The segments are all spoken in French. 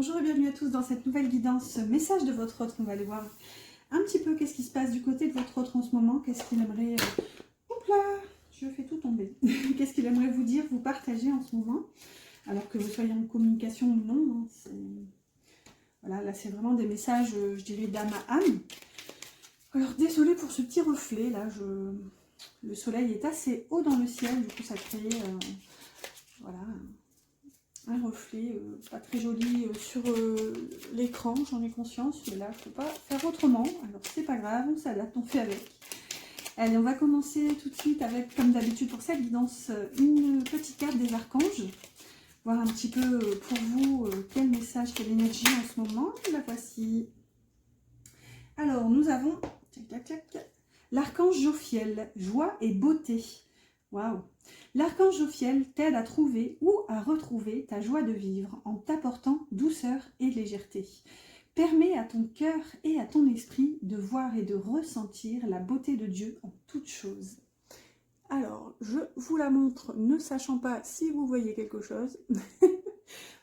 Bonjour et bienvenue à tous dans cette nouvelle guidance message de votre autre. On va aller voir un petit peu qu'est-ce qui se passe du côté de votre autre en ce moment, qu'est-ce qu'il aimerait... Oups là, je fais tout tomber. Qu'est-ce qu'il aimerait vous dire, vous partager en ce moment, alors que vous soyez en communication ou non. Hein, voilà, là c'est vraiment des messages, je dirais, d'âme à âme. Alors désolée pour ce petit reflet, là, le soleil est assez haut dans le ciel, du coup ça crée... voilà... un reflet pas très joli sur l'écran, j'en ai conscience, mais là je ne peux pas faire autrement, alors c'est pas grave, on s'adapte, on fait avec. Allez, on va commencer tout de suite avec, comme d'habitude pour cette guidance, une petite carte des archanges, voir un petit peu pour vous quel message, quelle énergie en ce moment. La voici. Alors nous avons l'archange Jophiel, joie et beauté. Waouh! L'archange Jophiel t'aide à trouver ou à retrouver ta joie de vivre en t'apportant douceur et légèreté. Permet à ton cœur et à ton esprit de voir et de ressentir la beauté de Dieu en toutes choses. Alors, je vous la montre, ne sachant pas si vous voyez quelque chose.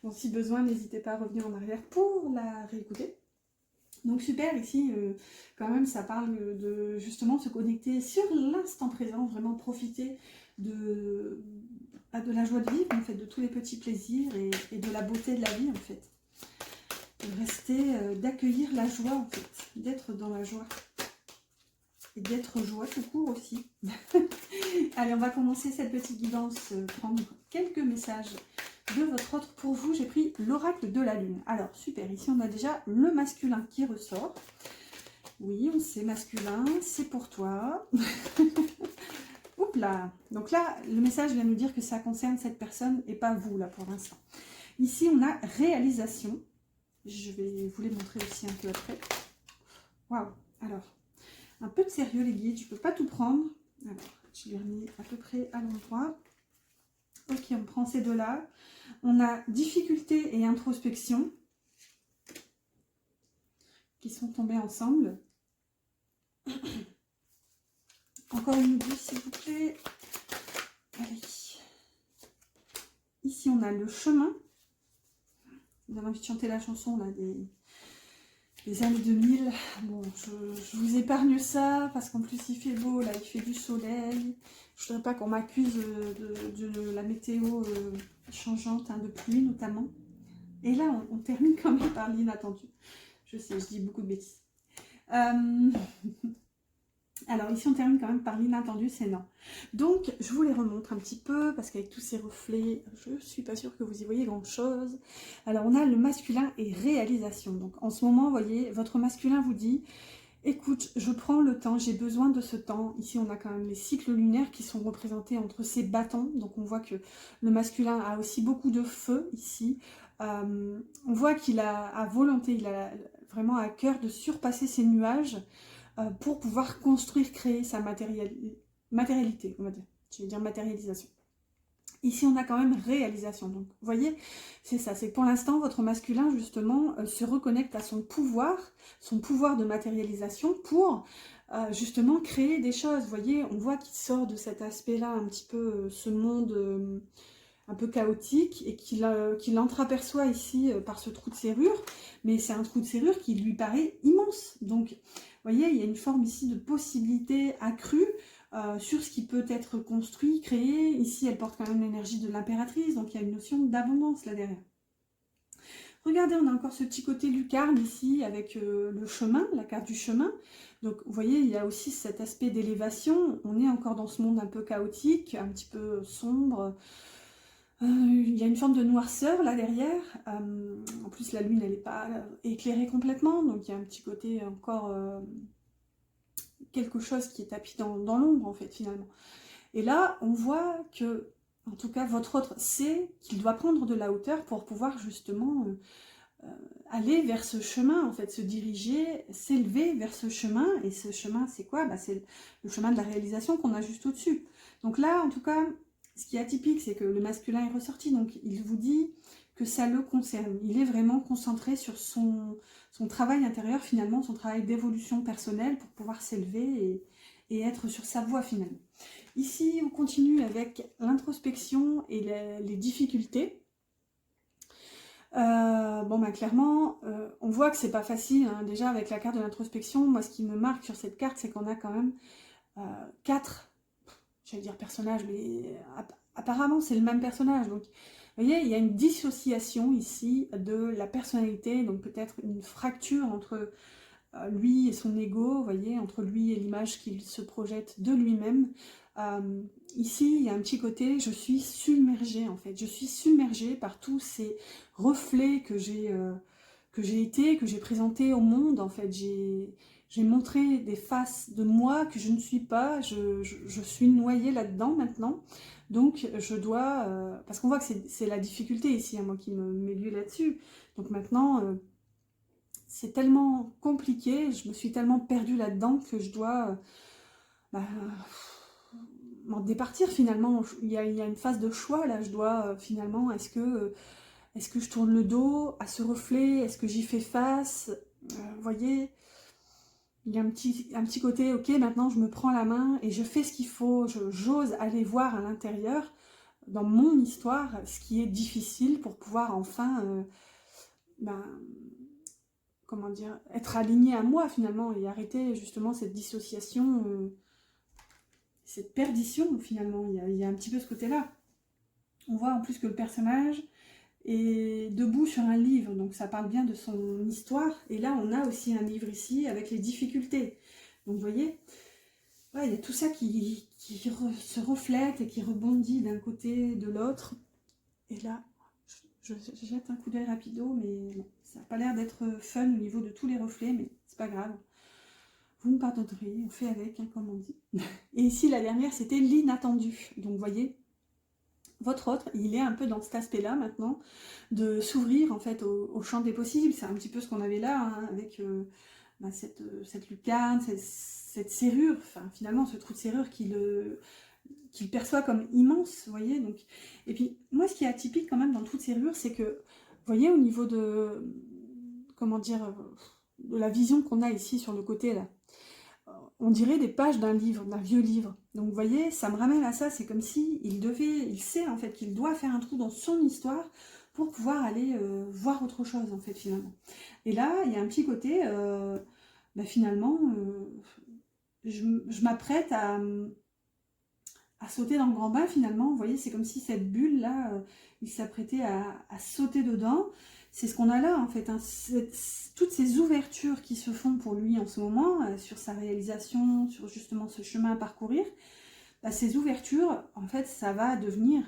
Bon, si besoin, n'hésitez pas à revenir en arrière pour la réécouter. Donc super, ici, quand même, ça parle de justement se connecter sur l'instant présent, vraiment profiter de la joie de vivre, en fait, de tous les petits plaisirs et de la beauté de la vie, en fait. De rester, d'accueillir la joie, en fait, d'être dans la joie. Et d'être joie tout court aussi. Allez, on va commencer cette petite guidance, prendre quelques messages de votre autre pour vous. J'ai pris l'oracle de la lune. Alors, super, ici on a déjà le masculin qui ressort. Oui, on sait masculin, c'est pour toi. Oups là. Donc là, le message vient nous dire que ça concerne cette personne et pas vous, là, pour l'instant. Ici, on a réalisation. Je vais vous les montrer aussi un peu après. Waouh. Alors, un peu de sérieux, les guides. Je ne peux pas tout prendre. Alors, je l'ai remis à peu près à l'endroit. Ok, on prend ces deux-là. On a difficulté et introspection qui sont tombés ensemble. Encore une boule, s'il vous plaît. Allez. Ici, on a le chemin. Vous avez envie de chanter la chanson là, des années 2000. Bon, je vous épargne ça parce qu'en plus, il fait beau. Là, il fait du soleil. Je ne voudrais pas qu'on m'accuse de la météo changeante, hein, de pluie notamment. Et là, on termine quand même par l'inattendu. Je sais, je dis beaucoup de bêtises. Alors ici, on termine quand même par l'inattendu, c'est non. Donc, je vous les remontre un petit peu, parce qu'avec tous ces reflets, je ne suis pas sûre que vous y voyez grand-chose. Alors, on a le masculin et réalisation. Donc, en ce moment, vous voyez, votre masculin vous dit... Écoute, je prends le temps, j'ai besoin de ce temps. Ici, on a quand même les cycles lunaires qui sont représentés entre ces bâtons. Donc, on voit que le masculin a aussi beaucoup de feu ici. On voit qu'il a à volonté, il a vraiment à cœur de surpasser ces nuages pour pouvoir construire, créer sa matérialité, on va dire. Je vais dire matérialisation. Ici, on a quand même réalisation. Donc, vous voyez, c'est ça. C'est que pour l'instant, votre masculin, justement, se reconnecte à son pouvoir de matérialisation pour, justement, créer des choses. Vous voyez, on voit qu'il sort de cet aspect-là, un petit peu, ce monde un peu chaotique, et qu'il entreaperçoit ici par ce trou de serrure. Mais c'est un trou de serrure qui lui paraît immense. Donc, vous voyez, il y a une forme ici de possibilité accrue, sur ce qui peut être construit, créé. Ici, elle porte quand même l'énergie de l'impératrice, donc il y a une notion d'abondance là derrière. Regardez, on a encore ce petit côté lucarne ici, avec le chemin, la carte du chemin. Donc, vous voyez, il y a aussi cet aspect d'élévation. On est encore dans ce monde un peu chaotique, un petit peu sombre. Il y a une forme de noirceur là derrière. En plus, la lune, elle n'est pas éclairée complètement, donc il y a un petit côté encore... quelque chose qui est tapis dans l'ombre, en fait, finalement. Et là, on voit que, en tout cas, votre autre sait qu'il doit prendre de la hauteur pour pouvoir, justement, aller vers ce chemin, en fait, se diriger, s'élever vers ce chemin. Et ce chemin, c'est quoi? Bah, c'est le chemin de la réalisation qu'on a juste au-dessus. Donc là, en tout cas, ce qui est atypique, c'est que le masculin est ressorti. Donc, il vous dit que ça le concerne. Il est vraiment concentré sur son travail intérieur, finalement, son travail d'évolution personnelle pour pouvoir s'élever et être sur sa voie, finalement. Ici, on continue avec l'introspection et les difficultés. Bon, bah, clairement, on voit que c'est pas facile, hein. Déjà, avec la carte de l'introspection, moi, ce qui me marque sur cette carte, c'est qu'on a quand même 4, j'allais dire personnages, mais apparemment, c'est le même personnage. Donc, vous voyez, il y a une dissociation ici de la personnalité, donc peut-être une fracture entre lui et son ego, vous voyez, entre lui et l'image qu'il se projette de lui-même. Ici, il y a un petit côté, je suis submergée en fait, je suis submergée par tous ces reflets que j'ai été, que j'ai présenté au monde en fait. J'ai montré des faces de moi que je ne suis pas, je suis noyée là-dedans maintenant. Donc je dois, parce qu'on voit que c'est la difficulté ici, hein, moi qui me mets lui là-dessus. Donc maintenant, c'est tellement compliqué, je me suis tellement perdue là-dedans que je dois bah, m'en départir finalement. Il y a une phase de choix là, je dois finalement, est-ce que je tourne le dos à ce reflet, est-ce que j'y fais face, vous voyez, il y a un petit côté, ok, maintenant je me prends la main et je fais ce qu'il faut, j'ose aller voir à l'intérieur, dans mon histoire, ce qui est difficile pour pouvoir enfin ben, comment dire, être aligné à moi finalement et arrêter justement cette dissociation, cette perdition finalement. Il y a un petit peu ce côté-là. On voit en plus que le personnage est debout sur un livre, donc ça parle bien de son histoire. Et là, on a aussi un livre ici avec les difficultés. Donc vous voyez, ouais, il y a tout ça qui se reflète et qui rebondit d'un côté de l'autre. Et là, je jette un coup d'œil rapido, mais bon, ça n'a pas l'air d'être fun au niveau de tous les reflets, mais c'est pas grave. Vous me pardonnerez, on fait avec, hein, comme on dit. Et ici, la dernière, c'était l'inattendu. Donc, vous voyez, votre autre, il est un peu dans cet aspect-là maintenant, de s'ouvrir en fait au champ des possibles. C'est un petit peu ce qu'on avait là, hein, avec cette lucarne, cette serrure, enfin finalement ce trou de serrure qu'il perçoit comme immense, vous voyez. Donc, et puis, moi, ce qui est atypique quand même dans le trou de serrure, c'est que, vous voyez, au niveau de, comment dire, de la vision qu'on a ici sur le côté, là, on dirait des pages d'un livre, d'un vieux livre. Donc vous voyez, ça me ramène à ça, c'est comme si il sait en fait qu'il doit faire un trou dans son histoire pour pouvoir aller voir autre chose en fait finalement. Et là, il y a un petit côté, finalement, je m'apprête à sauter dans le grand bain finalement. Vous voyez, c'est comme si cette bulle là, il s'apprêtait à sauter dedans. C'est ce qu'on a là en fait, hein. Toutes ces ouvertures qui se font pour lui en ce moment, sur sa réalisation, sur justement ce chemin à parcourir, bah, ces ouvertures, en fait, ça va devenir,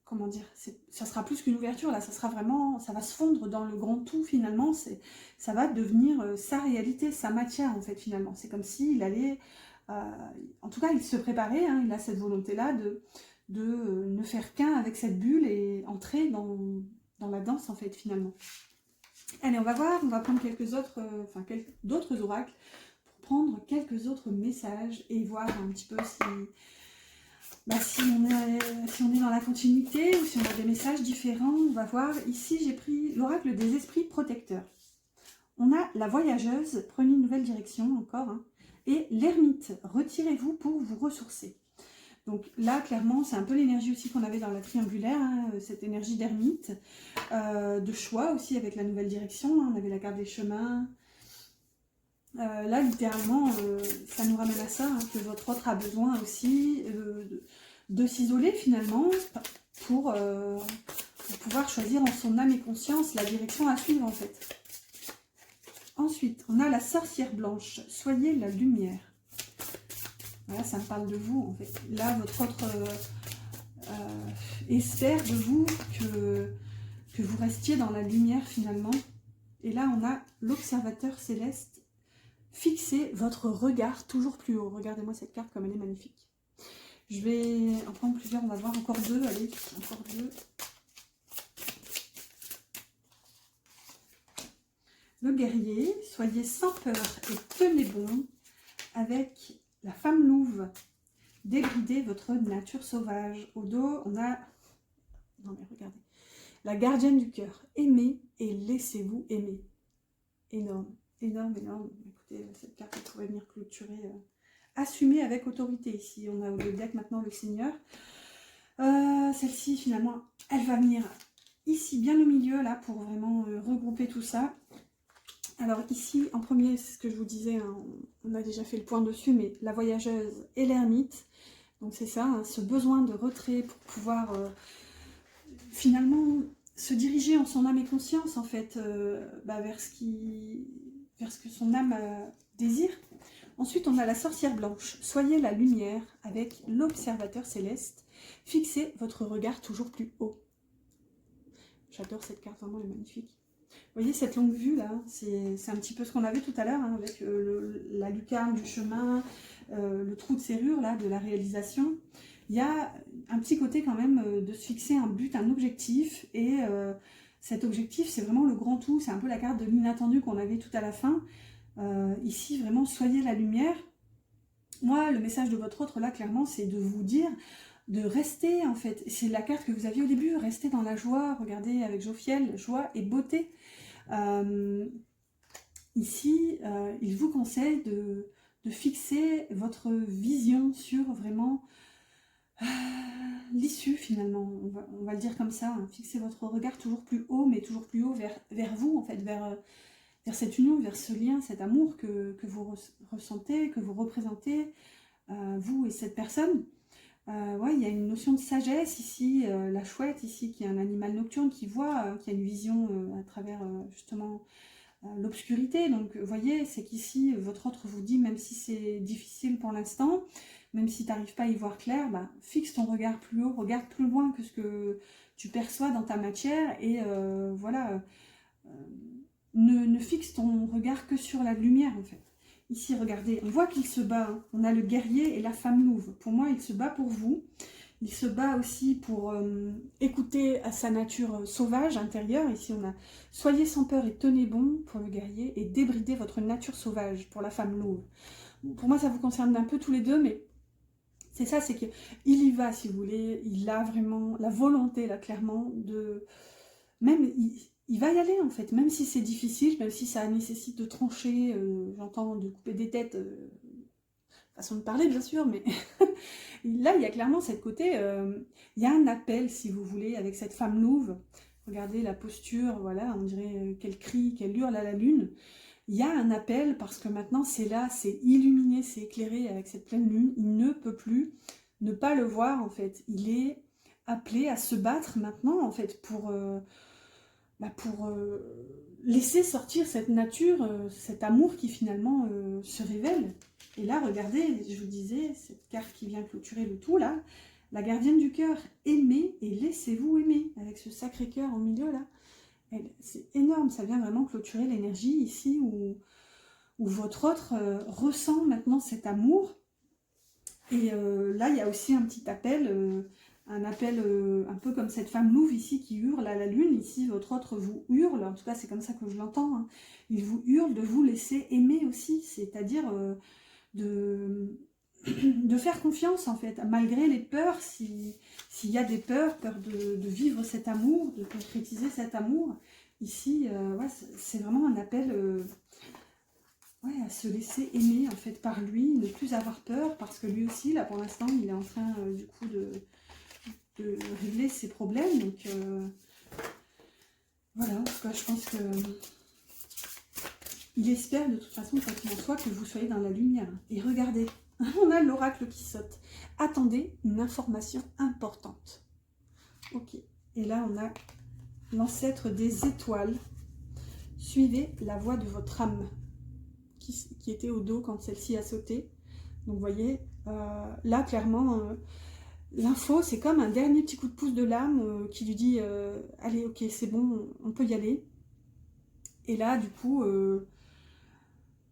comment dire, ça sera plus qu'une ouverture, là, ça sera vraiment, ça va se fondre dans le grand tout finalement, ça va devenir sa réalité, sa matière en fait finalement. C'est comme s'il allait, en tout cas il se préparait, hein, il a cette volonté-là de ne faire qu'un avec cette bulle et entrer dans la danse en fait finalement. Allez, on va voir, on va prendre quelques autres, d'autres oracles pour prendre quelques autres messages et voir un petit peu si on est dans la continuité ou si on a des messages différents. On va voir, ici j'ai pris l'oracle des esprits protecteurs. On a la voyageuse, prenez une nouvelle direction encore, hein, et l'ermite, retirez-vous pour vous ressourcer. Donc là, clairement, c'est un peu l'énergie aussi qu'on avait dans la triangulaire, hein, cette énergie d'ermite, de choix aussi avec la nouvelle direction, hein, on avait la carte des chemins. Là, littéralement, ça nous ramène à ça, hein, que votre autre a besoin aussi de s'isoler finalement pour pouvoir choisir en son âme et conscience la direction à suivre en fait. Ensuite, on a la sorcière blanche, soyez la lumière. Voilà, ça me parle de vous en fait. Là, votre autre espère de vous que vous restiez dans la lumière finalement. Et là, on a l'observateur céleste. Fixez votre regard toujours plus haut. Regardez-moi cette carte comme elle est magnifique. Je vais en prendre plusieurs, on va voir encore deux. Allez, encore deux. Le guerrier, soyez sans peur et tenez bon avec la femme louve. Débridez votre nature sauvage. Au dos, on a... Non mais regardez. La gardienne du cœur. Aimez et laissez-vous aimer. Énorme, énorme, énorme. Écoutez, cette carte, elle pourrait venir clôturer. Assumée avec autorité ici. On a au deck maintenant le Seigneur. Celle-ci, finalement, elle va venir Ici, bien au milieu, là, pour vraiment regrouper tout ça. Alors ici, en premier, c'est ce que je vous disais, hein, on a déjà fait le point dessus, mais la voyageuse et l'ermite. Donc c'est ça, hein, ce besoin de retrait pour pouvoir finalement se diriger en son âme et conscience, en fait, vers ce que son âme désire. Ensuite, on a la sorcière blanche. Soyez la lumière avec l'observateur céleste. Fixez votre regard toujours plus haut. J'adore cette carte, vraiment, elle est magnifique. Vous voyez cette longue vue là, c'est un petit peu ce qu'on avait tout à l'heure, hein, avec la lucarne du chemin, le trou de serrure là, de la réalisation. Il y a un petit côté quand même de se fixer un but, un objectif, et cet objectif c'est vraiment le grand tout, c'est un peu la carte de l'inattendu qu'on avait tout à la fin. Ici vraiment soyez la lumière. Moi le message de votre autre là clairement c'est de vous dire de rester en fait, c'est la carte que vous aviez au début, rester dans la joie, regardez avec Jophiel, joie et beauté. Ici, il vous conseille de fixer votre vision sur vraiment l'issue finalement, on va le dire comme ça, hein. Fixez votre regard toujours plus haut, mais toujours plus haut vers vous, en fait, vers cette union, vers ce lien, cet amour que vous ressentez, que vous représentez, vous et cette personne. Ouais, il y a une notion de sagesse ici, la chouette ici, qui est un animal nocturne, qui voit, qui a une vision à travers justement l'obscurité. Donc vous voyez, c'est qu'ici, votre autre vous dit, même si c'est difficile pour l'instant, même si tu n'arrives pas à y voir clair, bah, fixe ton regard plus haut, regarde plus loin que ce que tu perçois dans ta matière, et voilà, ne fixe ton regard que sur la lumière en fait. Ici, regardez, on voit qu'il se bat, hein. On a le guerrier et la femme louve. Pour moi, il se bat pour vous. Il se bat aussi pour écouter à sa nature sauvage intérieure. Ici, on a « Soyez sans peur et tenez bon » pour le guerrier, et « Débridez votre nature sauvage » pour la femme louve. Pour moi, ça vous concerne un peu tous les deux, mais c'est ça, c'est qu'il y va, si vous voulez. Il a vraiment la volonté, là, clairement, de... Même, il va y aller, en fait, même si c'est difficile, même si ça nécessite de trancher, j'entends, de couper des têtes, façon de parler, bien sûr, mais là, il y a clairement cette côté, il y a un appel, si vous voulez, avec cette femme louve. Regardez la posture, voilà, on dirait qu'elle crie, qu'elle hurle à la lune. Il y a un appel, parce que maintenant, c'est là, c'est illuminé, c'est éclairé avec cette pleine lune. Il ne peut plus ne pas le voir, en fait. Il est appelé à se battre maintenant, en fait, pour laisser sortir cette nature, cet amour qui finalement se révèle. Et là, regardez, je vous disais, cette carte qui vient clôturer le tout, là, la gardienne du cœur, aimez et laissez-vous aimer, avec ce sacré cœur au milieu, là. C'est énorme, ça vient vraiment clôturer l'énergie ici, où votre autre ressent maintenant cet amour. Et là, il y a aussi un petit appel... un appel un peu comme cette femme louve ici qui hurle à la lune. Ici, votre autre vous hurle, en tout cas c'est comme ça que je l'entends, hein. Il vous hurle de vous laisser aimer aussi, c'est-à-dire de faire confiance en fait, malgré les peurs, s'il y a des peurs, peur de vivre cet amour, de concrétiser cet amour. Ici, ouais, c'est vraiment un appel ouais, à se laisser aimer en fait par lui, ne plus avoir peur, parce que lui aussi, là pour l'instant, il est en train du coup de régler ses problèmes. Donc voilà, en tout cas, je pense que il espère de toute façon, quoi qu'il en soit, que vous soyez dans la lumière. Et regardez, on a l'oracle qui saute. Attendez une information importante. Ok, et là on a l'ancêtre des étoiles. Suivez la voie de votre âme, qui était au dos quand celle-ci a sauté. Donc vous voyez, là clairement... l'info, c'est comme un dernier petit coup de pouce de l'âme qui lui dit allez, ok, c'est bon, on peut y aller. Et là, du coup,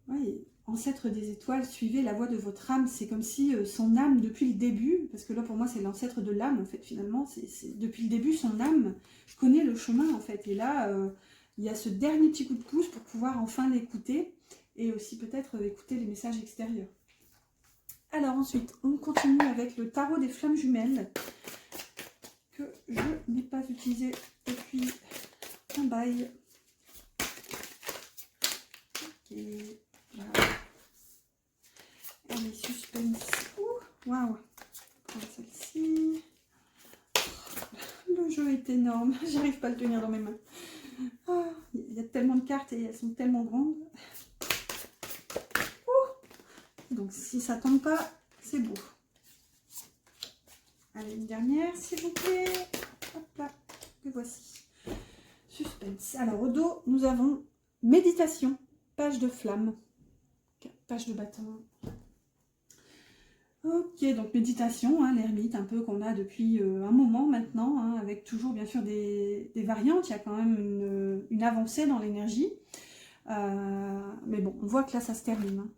ouais, ancêtre des étoiles, suivez la voie de votre âme. C'est comme si son âme, depuis le début, parce que là, pour moi, c'est l'ancêtre de l'âme, en fait, finalement, depuis le début, son âme connaît le chemin, en fait. Et là, il y a ce dernier petit coup de pouce pour pouvoir enfin l'écouter, et aussi peut-être écouter les messages extérieurs. Alors ensuite, on continue avec le tarot des flammes jumelles, que je n'ai pas utilisé depuis un bail. Ok, voilà. Elle est suspense. Waouh! Prends celle-ci. Le jeu est énorme. J'arrive pas à le tenir dans mes mains. Ah, il y a tellement de cartes et elles sont tellement grandes. Donc si ça tombe pas, c'est beau. Allez, une dernière, s'il vous plaît. Hop là, que voici. Suspense. Alors, au dos, nous avons méditation, page de flamme, page de bâton. Ok, donc méditation, hein, l'ermite, un peu qu'on a depuis un moment maintenant, hein, avec toujours bien sûr des variantes. Il y a quand même une avancée dans l'énergie. Mais bon, on voit que là, ça se termine. Hein.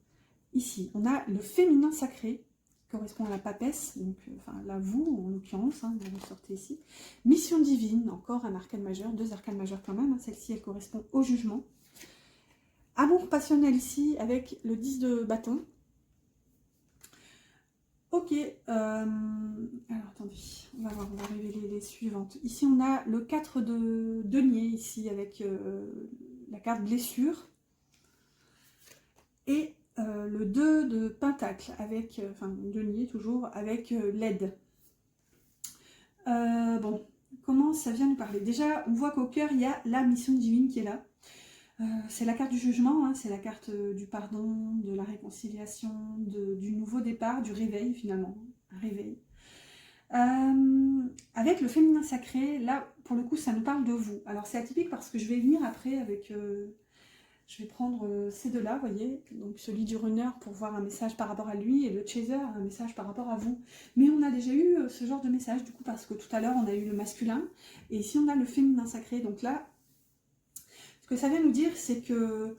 Ici, on a le féminin sacré, qui correspond à la papesse, donc enfin là, vous, en l'occurrence, hein, vous sortez ici. Mission divine, encore un arcane majeur, 2 arcanes majeurs quand même. Hein, celle-ci, elle correspond au jugement. Amour passionnel ici, avec le 10 de bâton. Ok, alors attendez, on va voir, on va révéler les suivantes. Ici, on a le 4 de denier, ici, avec la carte blessure. Et le 2 de pentacle, avec, enfin, denier toujours, avec l'aide. Bon, comment ça vient nous parler? Déjà, on voit qu'au cœur, il y a la mission divine qui est là. C'est la carte du jugement, hein, c'est la carte du pardon, de la réconciliation, du nouveau départ, du réveil finalement, un réveil. Avec le féminin sacré, là pour le coup ça nous parle de vous. Alors c'est atypique parce que je vais venir après avec, je vais prendre ces deux-là, vous voyez, donc celui du runner pour voir un message par rapport à lui et le chaser un message par rapport à vous. Mais on a déjà eu ce genre de message du coup parce que tout à l'heure on a eu le masculin et ici on a le féminin sacré, donc là ce que ça vient nous dire, c'est que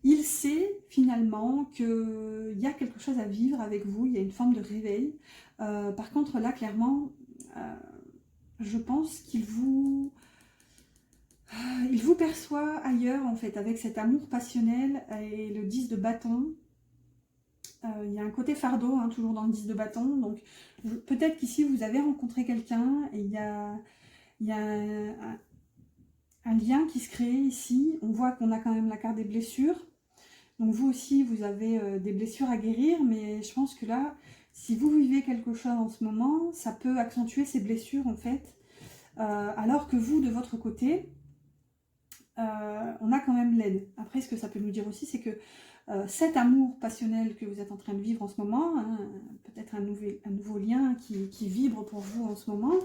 il sait finalement qu'il y a quelque chose à vivre avec vous, il y a une forme de réveil. Par contre, là, clairement, je pense qu'il vous perçoit ailleurs, en fait, avec cet amour passionnel et le 10 de bâton. Il y a un côté fardeau, hein, toujours dans le 10 de bâton. Donc, peut-être qu'ici, vous avez rencontré quelqu'un et il y a un lien qui se crée ici. On voit qu'on a quand même la carte des blessures. Donc vous aussi, vous avez des blessures à guérir, mais je pense que là, si vous vivez quelque chose en ce moment, ça peut accentuer ces blessures en fait. Alors que vous, de votre côté, on a quand même l'aide. Après, ce que ça peut nous dire aussi, c'est que cet amour passionnel que vous êtes en train de vivre en ce moment, hein, peut-être un nouveau lien qui vibre pour vous en ce moment,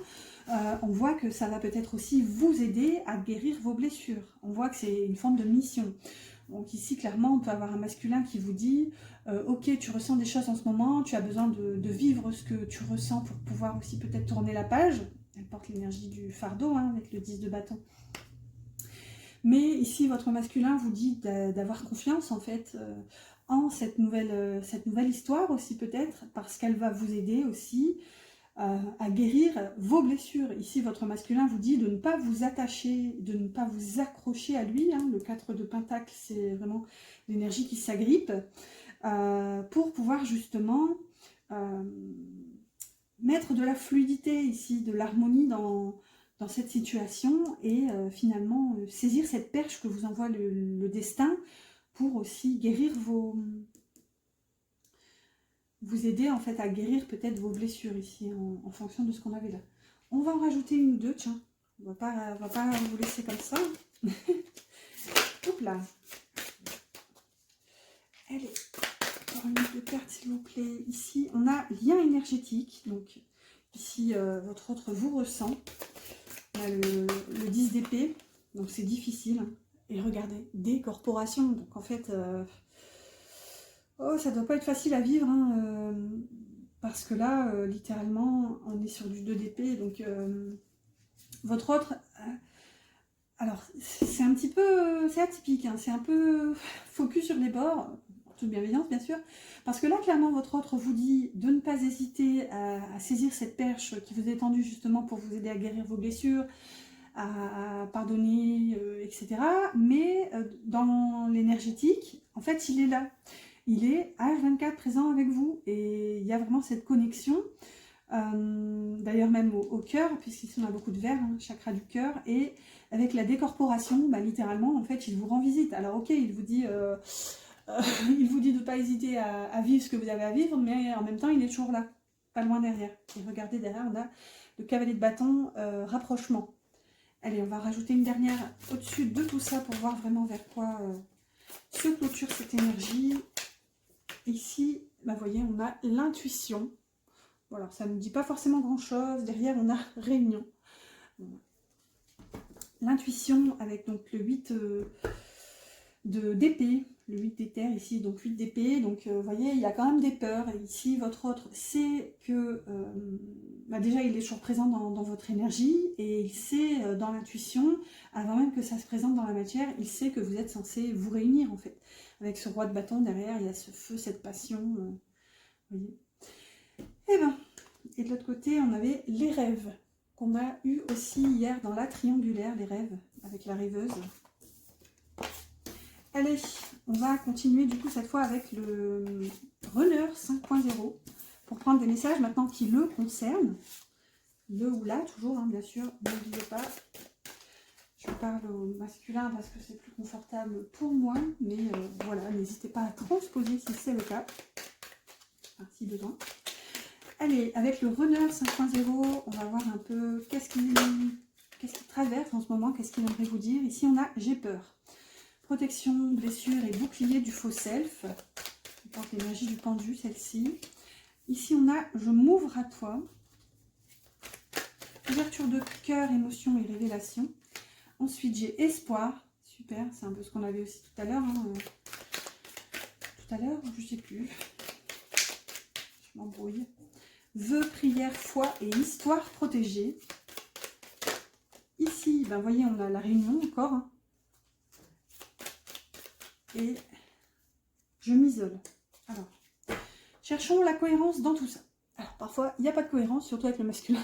on voit que ça va peut-être aussi vous aider à guérir vos blessures. On voit que c'est une forme de mission. Donc ici, clairement, on peut avoir un masculin qui vous dit ok, tu ressens des choses en ce moment, tu as besoin de vivre ce que tu ressens pour pouvoir aussi peut-être tourner la page. Elle porte l'énergie du fardeau, hein, avec le 10 de bâton. Mais ici, votre masculin vous dit d'avoir confiance, en fait, en cette nouvelle histoire aussi, peut-être, parce qu'elle va vous aider aussi à guérir vos blessures. Ici, votre masculin vous dit de ne pas vous attacher, de ne pas vous accrocher à lui. Hein. Le 4 de pentacle, c'est vraiment l'énergie qui s'agrippe pour pouvoir justement mettre de la fluidité ici, de l'harmonie dans cette situation et finalement saisir cette perche que vous envoie le destin pour aussi guérir vous aider en fait à guérir peut-être vos blessures ici en fonction de ce qu'on avait là. On va en rajouter une ou deux, tiens. On va pas vous laisser comme ça. Hop là. Allez, encore une autre carte s'il vous plaît. Ici, on a lien énergétique. Donc ici, votre autre vous ressent. On a le 10 d'épée. Donc c'est difficile. Et regardez, décorporation. Donc en fait... oh, ça doit pas être facile à vivre, hein, parce que là, littéralement, on est sur du 2 d'épée, donc votre autre... alors, c'est un petit peu... c'est atypique, hein, c'est un peu focus sur les bords, en toute bienveillance, bien sûr, parce que là, clairement, votre autre vous dit de ne pas hésiter à saisir cette perche qui vous est tendue justement pour vous aider à guérir vos blessures, à pardonner, etc. Mais dans l'énergétique, en fait, il est là. Il est H24 présent avec vous et il y a vraiment cette connexion, d'ailleurs même au cœur, puisqu'ici on a beaucoup de verre, hein, chakra du cœur, et avec la décorporation, bah, littéralement, en fait, il vous rend visite. Alors ok, il vous dit de ne pas hésiter à vivre ce que vous avez à vivre, mais en même temps, il est toujours là, pas loin derrière. Et regardez, derrière, on a le cavalier de bâton, rapprochement. Allez, on va rajouter une dernière au-dessus de tout ça pour voir vraiment vers quoi se clôture cette énergie. Ici, vous voyez, on a l'intuition. Bon, alors, ça ne nous dit pas forcément grand-chose. Derrière, on a réunion. Voilà. L'intuition avec donc le 8 d'épée, le 8 d'éther ici, donc 8 d'épée. Donc, vous voyez, il y a quand même des peurs. Et ici, votre autre sait que, déjà, il est toujours présent dans votre énergie. Et il sait, dans l'intuition, avant même que ça se présente dans la matière, il sait que vous êtes censé vous réunir, en fait. Avec ce roi de bâton derrière, il y a ce feu, cette passion. Vous voyez. Et ben, et de l'autre côté, on avait les rêves. Qu'on a eu aussi hier dans la triangulaire, les rêves, avec la rêveuse. Allez, on va continuer du coup cette fois avec le runner 5.0 pour prendre des messages maintenant qui le concernent. Le ou la, toujours, hein, bien sûr, n'oubliez pas. Je parle au masculin parce que c'est plus confortable pour moi, mais voilà, n'hésitez pas à transposer si c'est le cas, enfin, si besoin. Allez, avec le runner 5.0, on va voir un peu qu'est-ce qu'il traverse en ce moment, qu'est-ce qu'il aimerait vous dire. Ici, on a « j'ai peur ». Protection, blessure et bouclier du faux self. On porte l'énergie du pendu, celle-ci. Ici, on a « je m'ouvre à toi ». Ouverture de cœur, émotion et révélation. Ensuite, j'ai « espoir ». Super, c'est un peu ce qu'on avait aussi tout à l'heure. Hein. Tout à l'heure, je ne sais plus. Je m'embrouille. Vœux, prière, foi et histoire protégée. Ici, ben, vous voyez, on a la réunion encore. Hein. Et je m'isole. Alors, cherchons la cohérence dans tout ça. Alors, parfois, il n'y a pas de cohérence, surtout avec le masculin.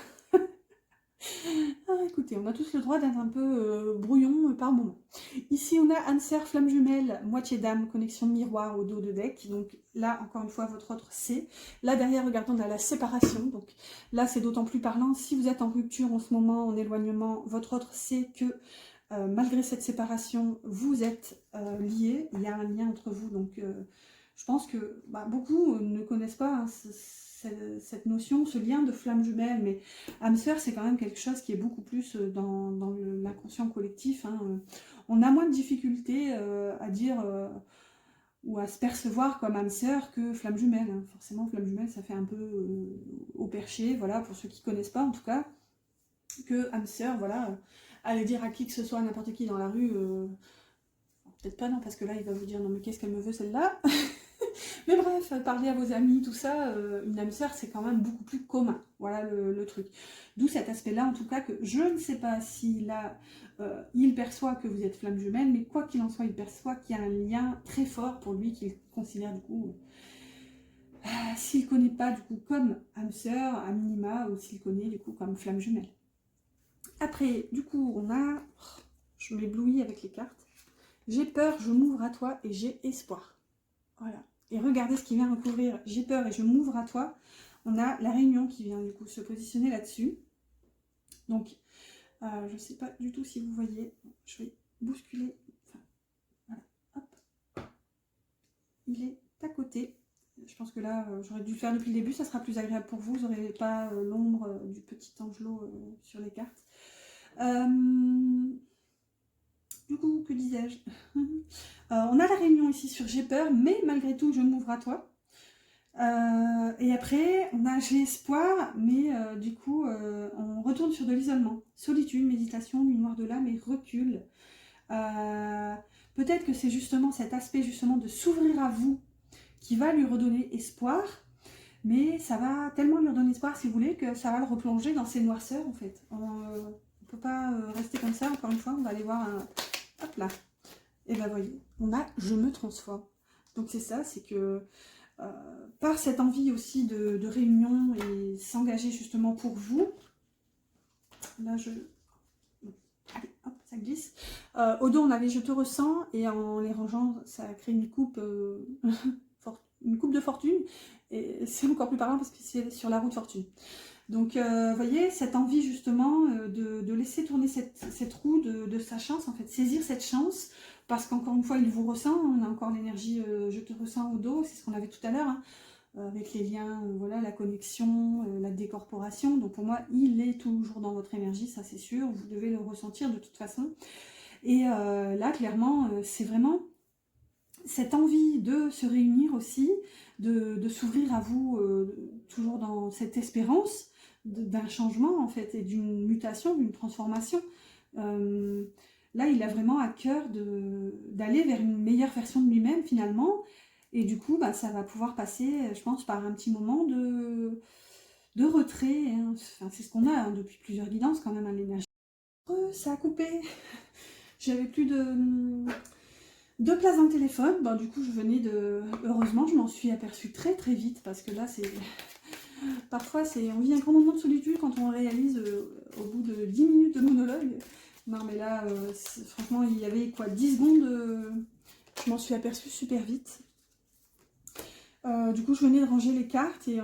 Ah, écoutez, on a tous le droit d'être un peu brouillon par moment. Ici, on a âme sœur, flamme jumelle, moitié d'âme, connexion miroir au dos de deck. Donc là, encore une fois, votre autre c'est. Là, derrière, regardons, on a la séparation. Donc là, c'est d'autant plus parlant. Si vous êtes en rupture en ce moment, en éloignement, votre autre sait que malgré cette séparation, vous êtes liés. Il y a un lien entre vous. Donc je pense que beaucoup ne connaissent pas hein, cette notion, ce lien de flamme jumelle, mais âme sœur, c'est quand même quelque chose qui est beaucoup plus dans l'inconscient collectif. Hein. On a moins de difficultés à dire ou à se percevoir comme âme sœur que flamme jumelle. Hein. Forcément, flamme jumelle, ça fait un peu au perché, voilà, pour ceux qui ne connaissent pas en tout cas, que âme sœur, voilà, aller dire à qui que ce soit, à n'importe qui dans la rue, peut-être pas non, parce que là, il va vous dire, non mais qu'est-ce qu'elle me veut celle-là. Mais bref, parler à vos amis, tout ça, une âme sœur, c'est quand même beaucoup plus commun. Voilà le truc. D'où cet aspect-là, en tout cas, que je ne sais pas si là, il perçoit que vous êtes flamme jumelle, mais quoi qu'il en soit, il perçoit qu'il y a un lien très fort pour lui, qu'il considère du coup, s'il ne connaît pas du coup comme âme sœur, à minima, ou s'il connaît du coup comme flamme jumelle. Après, du coup, on a... Je m'éblouis avec les cartes. J'ai peur, je m'ouvre à toi et j'ai espoir. Voilà. Et regardez ce qui vient recouvrir. J'ai peur et je m'ouvre à toi. On a la réunion qui vient du coup se positionner là-dessus. Donc, je ne sais pas du tout si vous voyez. Je vais bousculer. Enfin, voilà. Hop. Il est à côté. Je pense que là, j'aurais dû le faire depuis le début. Ça sera plus agréable pour vous. Vous n'aurez pas l'ombre du petit angelot sur les cartes. Du coup, que disais-je? On a la réunion ici sur j'ai peur, mais malgré tout, je m'ouvre à toi. Et après, on a j'ai espoir, mais du coup, on retourne sur de l'isolement. Solitude, méditation, nuit noire de l'âme et recul. Peut-être que c'est justement cet aspect justement de s'ouvrir à vous qui va lui redonner espoir, mais ça va tellement lui redonner espoir, si vous voulez, que ça va le replonger dans ses noirceurs, en fait. On ne peut pas rester comme ça, encore une fois, on va aller voir un... Hop là. Et ben voyez, on a « je me transforme ». Donc c'est ça, c'est que par cette envie aussi de réunion et s'engager justement pour vous, là je... Allez, hop, ça glisse. Au dos, on avait « je te ressens » et en les rangeant, ça crée une coupe, une coupe de fortune. Et c'est encore plus parlant parce que c'est sur la roue de fortune. Donc, vous voyez, cette envie justement de laisser tourner cette roue de sa chance, en fait, saisir cette chance, parce qu'encore une fois, il vous ressent, on a encore l'énergie je te ressens au dos, c'est ce qu'on avait tout à l'heure, hein. avec les liens, voilà, la connexion, la décorporation. Donc pour moi, il est toujours dans votre énergie, ça c'est sûr, vous devez le ressentir de toute façon. Et là, clairement, c'est vraiment cette envie de se réunir aussi, de s'ouvrir à vous, toujours dans cette espérance d'un changement en fait, et d'une mutation, d'une transformation. Là, il a vraiment à cœur d'aller vers une meilleure version de lui-même finalement, et du coup, bah, ça va pouvoir passer, je pense, par un petit moment de retrait, hein. Enfin, c'est ce qu'on a hein, depuis plusieurs guidances quand même, à l'énergie. Ça a coupé. J'avais plus de place dans le téléphone. Bon, du coup, je venais de... Heureusement, je m'en suis aperçue très très vite, parce que là, c'est... Parfois, on vit un grand moment de solitude quand on réalise au bout de 10 minutes de monologue. Non, mais là, franchement, il y avait quoi, 10 secondes, je m'en suis aperçue super vite. Du coup, je venais de ranger les cartes et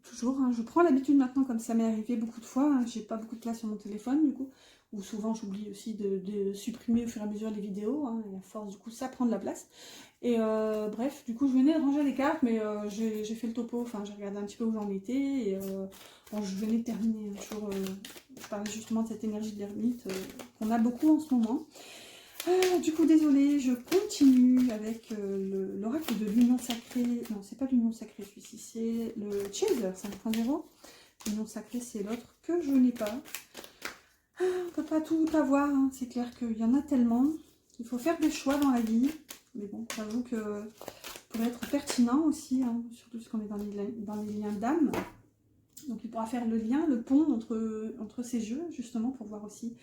toujours, hein, je prends l'habitude maintenant, comme ça m'est arrivé beaucoup de fois, hein, j'ai pas beaucoup de place sur mon téléphone du coup, ou souvent j'oublie aussi de supprimer au fur et à mesure les vidéos, hein, et à force du coup ça prend de la place. Et bref, du coup je venais de ranger les cartes, mais j'ai fait le topo, enfin j'ai regardé un petit peu où j'en étais, et bon, je venais de terminer, hein, toujours, je parlais justement de cette énergie de l'ermite qu'on a beaucoup en ce moment. Du coup, désolée, je continue avec l'oracle de l'union sacrée. Non, c'est pas l'union sacrée celui-ci, c'est le Chaser 5.0. L'union sacrée, c'est l'autre que je n'ai pas. On ne peut pas tout avoir, hein. C'est clair qu'il y en a tellement. Il faut faire des choix dans la vie. Mais bon, j'avoue que pour être pertinent aussi, hein, surtout parce qu'on est dans les liens d'âme. Donc il pourra faire le lien, le pont entre ces jeux, justement, pour voir aussi...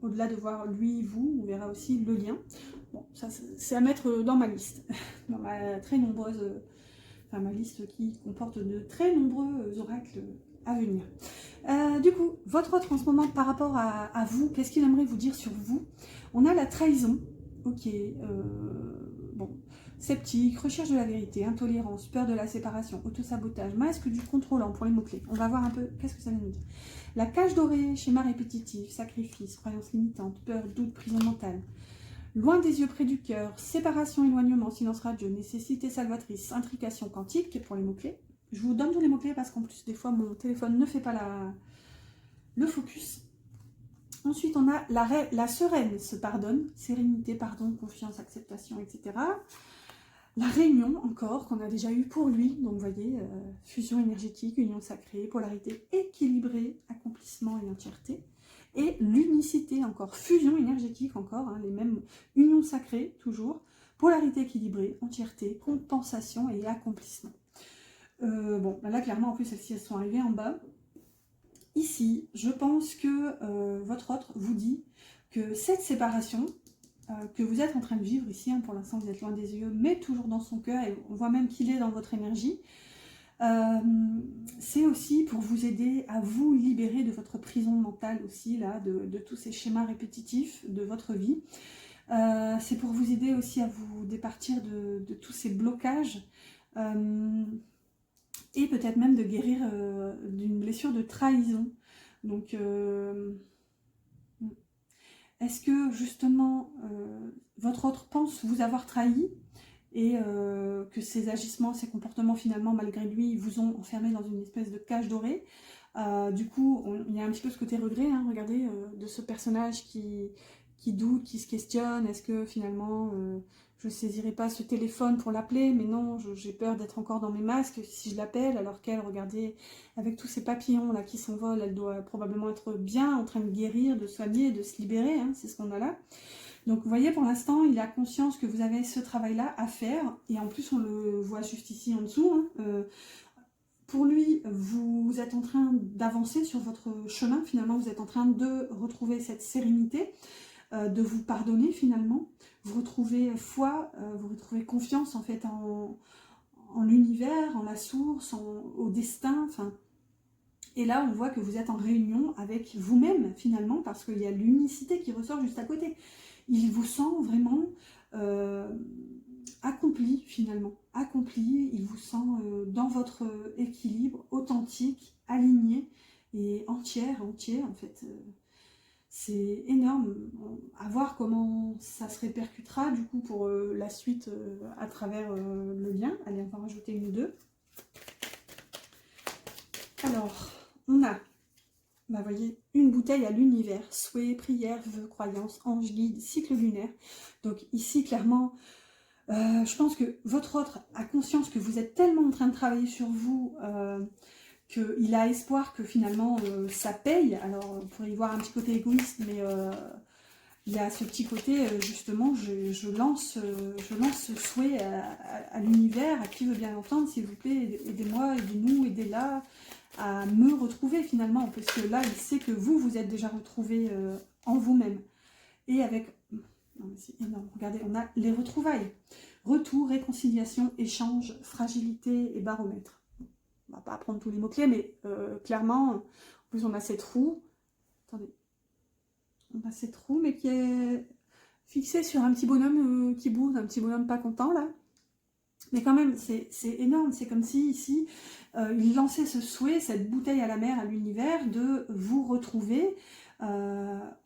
au-delà de voir lui, vous, on verra aussi le lien. Bon, ça c'est à mettre dans ma liste, dans ma très nombreuse, enfin ma liste qui comporte de très nombreux oracles à venir. Du coup, votre autre en ce moment par rapport à vous, qu'est-ce qu'il aimerait vous dire sur vous? On a la trahison, ok, bon, sceptique, recherche de la vérité, intolérance, peur de la séparation, autosabotage, masque du contrôlant pour les mots-clés. On va voir un peu qu'est-ce que ça vient nous dire. La cage dorée, schéma répétitif, sacrifice, croyance limitante, peur, doute, prison mentale. Loin des yeux, près du cœur, séparation, éloignement, silence radieux, nécessité salvatrice, intrication quantique pour les mots-clés. Je vous donne tous les mots-clés parce qu'en plus, des fois, mon téléphone ne fait pas le focus. Ensuite, on a la sereine se pardonne, sérénité, pardon, confiance, acceptation, etc. La réunion, encore, qu'on a déjà eu pour lui, donc vous voyez, fusion énergétique, union sacrée, polarité équilibrée, accomplissement et entièreté. Et l'unicité, encore, fusion énergétique, encore, hein, les mêmes unions sacrées, toujours, polarité équilibrée, entièreté, compensation et accomplissement. Bon, là, clairement, en plus, celles-ci, elles sont arrivées en bas. Ici, je pense que votre autre vous dit que cette séparation, que vous êtes en train de vivre ici, hein, pour l'instant vous êtes loin des yeux, mais toujours dans son cœur, et on voit même qu'il est dans votre énergie, c'est aussi pour vous aider à vous libérer de votre prison mentale aussi, là, de tous ces schémas répétitifs de votre vie. C'est pour vous aider aussi à vous départir de tous ces blocages, et peut-être même de guérir d'une blessure de trahison. Donc... est-ce que justement votre autre pense vous avoir trahi et que ces agissements, ces comportements finalement malgré lui vous ont enfermé dans une espèce de cage dorée? Du coup, il y a un petit peu ce côté regret, hein, regardez, de ce personnage qui doute, qui se questionne, est-ce que finalement je ne saisirai pas ce téléphone pour l'appeler, mais non, j'ai peur d'être encore dans mes masques si je l'appelle, alors qu'elle, regardez, avec tous ces papillons là qui s'envolent, elle doit probablement être bien en train de guérir, de soigner, de se libérer, hein, c'est ce qu'on a là. Donc vous voyez, pour l'instant, il a conscience que vous avez ce travail-là à faire, et en plus on le voit juste ici en dessous, hein, pour lui, vous êtes en train d'avancer sur votre chemin, finalement vous êtes en train de retrouver cette sérénité, de vous pardonner finalement, vous retrouvez foi, vous retrouvez confiance en fait en l'univers, en la source, au destin, enfin. Et là on voit que vous êtes en réunion avec vous-même finalement, parce qu'il y a l'unicité qui ressort juste à côté. Il vous sent vraiment accompli finalement, accompli, il vous sent dans votre équilibre authentique, aligné et entier en fait. c'est énorme. À voir comment ça se répercutera du coup pour la suite à travers le lien. Allez, on va en rajouter une ou deux. Alors, on a, bah, vous voyez, une bouteille à l'univers, souhait, prière, vœux, croyance, ange guide, cycle lunaire. Donc ici, clairement, je pense que votre autre a conscience que vous êtes tellement en train de travailler sur vous qu'il a espoir que finalement ça paye. Alors, on pourrait y voir un petit côté égoïste, mais il y a ce petit côté, justement, je lance ce souhait à l'univers, à qui veut bien l'entendre, s'il vous plaît, aidez-moi, aidez-nous, aidez-la à me retrouver finalement, parce que là, il sait que vous êtes déjà retrouvé en vous-même. Et avec... Non, mais c'est énorme, regardez, on a les retrouvailles. Retour, réconciliation, échange, fragilité et baromètre. On va pas apprendre tous les mots-clés, mais clairement, en plus on a cette roue. Attendez. On a cette roue, mais qui est fixée sur un petit bonhomme qui bouge, un petit bonhomme pas content, là. Mais quand même, c'est énorme. C'est comme si, ici, il lançait ce souhait, cette bouteille à la mer, à l'univers, de vous retrouver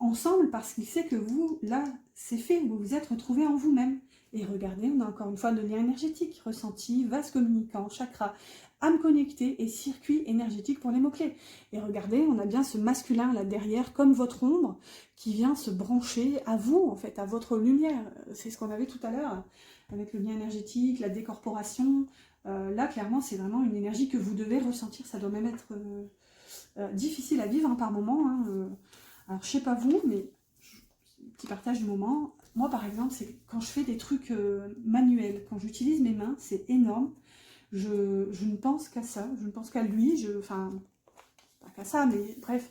ensemble, parce qu'il sait que vous, là, c'est fait, vous vous êtes retrouvés en vous-même. Et regardez, on a encore une fois le lien énergétique, ressenti, vase communicant, chakra, âme connectée et circuit énergétique pour les mots-clés. Et regardez, on a bien ce masculin là derrière, comme votre ombre, qui vient se brancher à vous, en fait, à votre lumière. C'est ce qu'on avait tout à l'heure, avec le lien énergétique, la décorporation. Là, clairement, c'est vraiment une énergie que vous devez ressentir. Ça doit même être difficile à vivre hein, par moment. Hein. Alors, je sais pas vous, mais petit partage du moment. Moi, par exemple, c'est quand je fais des trucs manuels, quand j'utilise mes mains, c'est énorme. Je ne pense qu'à ça, je ne pense qu'à lui. Enfin, pas qu'à ça, mais bref.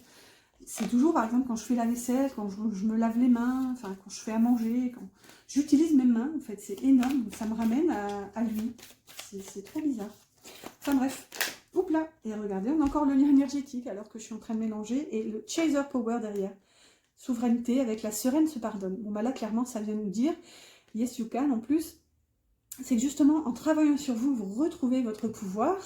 C'est toujours, par exemple, quand je fais la vaisselle, quand je me lave les mains, enfin, quand je fais à manger, quand j'utilise mes mains, en fait, c'est énorme. Ça me ramène à lui. C'est trop bizarre. Enfin, bref. Oups là. Et regardez, on a encore le lien énergétique, alors que je suis en train de mélanger. Et le Chaser Power derrière. Souveraineté avec la sereine se pardonne. Bon, bah là, clairement, ça vient nous dire, yes, you can, en plus. C'est que justement, en travaillant sur vous, vous retrouvez votre pouvoir,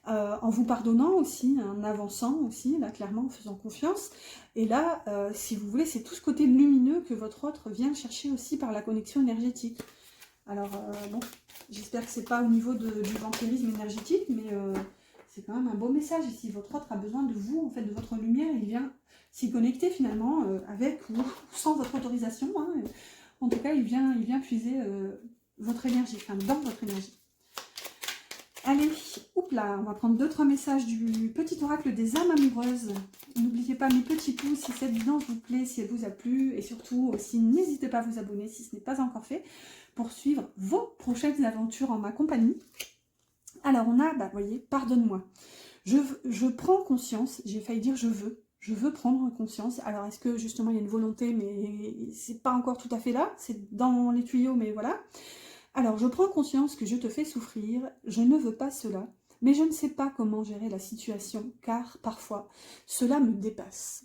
en vous pardonnant aussi, en avançant aussi, là clairement, en faisant confiance. Et là, si vous voulez, c'est tout ce côté lumineux que votre autre vient chercher aussi par la connexion énergétique. Alors, bon, j'espère que c'est pas au niveau du vampirisme énergétique, mais c'est quand même un beau message ici. Votre autre a besoin de vous, en fait, de votre lumière, il vient s'y connecter finalement, avec ou sans votre autorisation. Hein. En tout cas, il vient puiser... votre énergie, enfin dans votre énergie. Allez, oups là, on va prendre 2-3 messages du petit oracle des âmes amoureuses. N'oubliez pas mes petits pouces si cette vidéo vous plaît, si elle vous a plu, et surtout aussi n'hésitez pas à vous abonner si ce n'est pas encore fait, pour suivre vos prochaines aventures en ma compagnie. Alors on a, bah vous voyez, pardonne-moi. Je prends conscience, j'ai failli dire je veux prendre conscience. Alors est-ce que justement il y a une volonté, mais c'est pas encore tout à fait là, c'est dans les tuyaux, mais voilà. Alors, je prends conscience que je te fais souffrir, je ne veux pas cela, mais je ne sais pas comment gérer la situation, car parfois, cela me dépasse.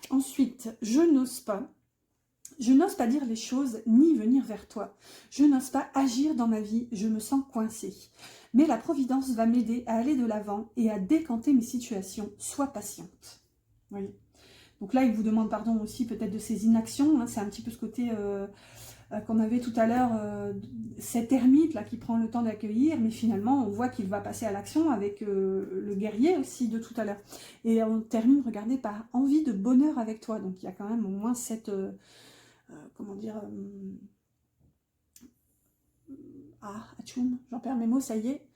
Ensuite, je n'ose pas dire les choses, ni venir vers toi. Je n'ose pas agir dans ma vie, je me sens coincée. Mais la Providence va m'aider à aller de l'avant et à décanter mes situations. Sois patiente. Vous voyez. Donc là, il vous demande pardon aussi peut-être de ses inactions, hein, c'est un petit peu ce côté... qu'on avait tout à l'heure, cet ermite là qui prend le temps d'accueillir, mais finalement on voit qu'il va passer à l'action avec le guerrier aussi de tout à l'heure. Et on termine, regardez, par envie de bonheur avec toi. Donc il y a quand même au moins cette, comment dire, atchoum, j'en perds mes mots, ça y est.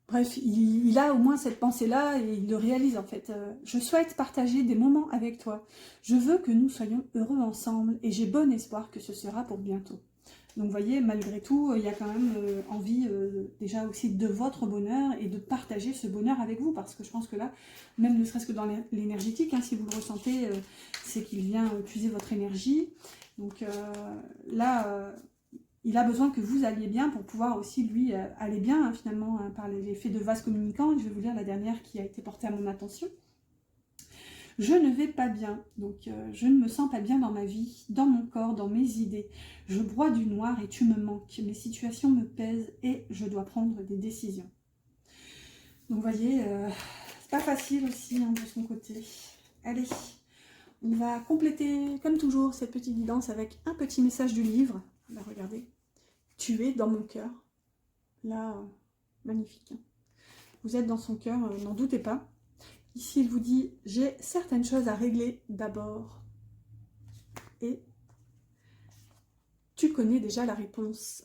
Bref, il a au moins cette pensée-là et il le réalise en fait. Je souhaite partager des moments avec toi. Je veux que nous soyons heureux ensemble et j'ai bon espoir que ce sera pour bientôt. Donc vous voyez, malgré tout, il y a quand même envie déjà aussi de votre bonheur et de partager ce bonheur avec vous. Parce que je pense que là, même ne serait-ce que dans l'énergétique, hein, si vous le ressentez, c'est qu'il vient puiser votre énergie. Donc là... il a besoin que vous alliez bien pour pouvoir aussi, lui, aller bien, hein, finalement, hein, par l'effet de vase communicant. Je vais vous lire la dernière qui a été portée à mon attention. Je ne vais pas bien, donc je ne me sens pas bien dans ma vie, dans mon corps, dans mes idées. Je broie du noir et tu me manques. Mes situations me pèsent et je dois prendre des décisions. Donc, vous voyez, c'est pas facile aussi hein, de son côté. Allez, on va compléter, comme toujours, cette petite guidance avec un petit message du livre. Là, regardez. Tu es dans mon cœur. Là, magnifique. Vous êtes dans son cœur, n'en doutez pas. Ici, il vous dit, j'ai certaines choses à régler d'abord. Et tu connais déjà la réponse.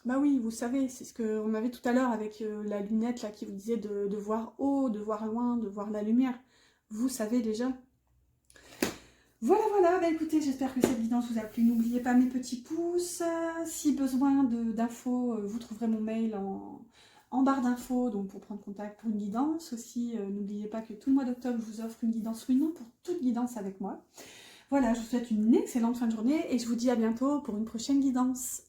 Bah oui, vous savez, c'est ce qu'on avait tout à l'heure avec la lunette là, qui vous disait de voir haut, de voir loin, de voir la lumière. Vous savez déjà. Voilà, voilà, bah écoutez, j'espère que cette guidance vous a plu. N'oubliez pas mes petits pouces. Si besoin d'infos, vous trouverez mon mail en barre d'infos, donc pour prendre contact pour une guidance. Aussi, n'oubliez pas que tout le mois d'octobre, je vous offre une guidance ou non pour toute guidance avec moi. Voilà, je vous souhaite une excellente fin de journée et je vous dis à bientôt pour une prochaine guidance.